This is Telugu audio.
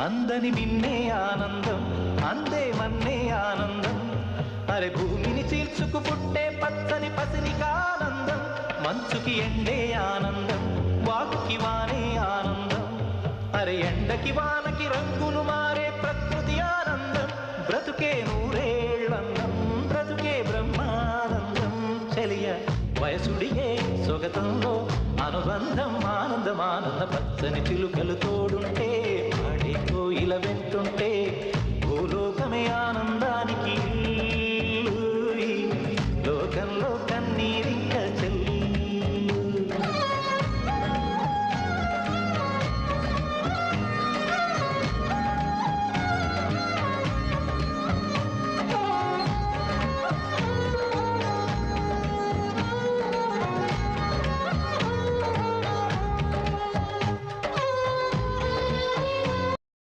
అందని నిన్నే ఆనందం అందే మన్నే ఆనందం అరే భూమిని చీల్చుకు పుట్టే పచ్చని పసిలికానందం మంచుకి ఎండే ఆనందం వాకుకి వానే ఆనందం అరే ఎండకి వానకి రంగులు మారే ప్రకృతి ఆనందం బ్రతుకే నూరేళ్ళందం బ్రతుకే బ్రహ్మానందం చెలియ వయసుడిగే సొగతంలో అనుబంధం ఆనందం ఆనంద పచ్చని చిలుకలు తోడుంటే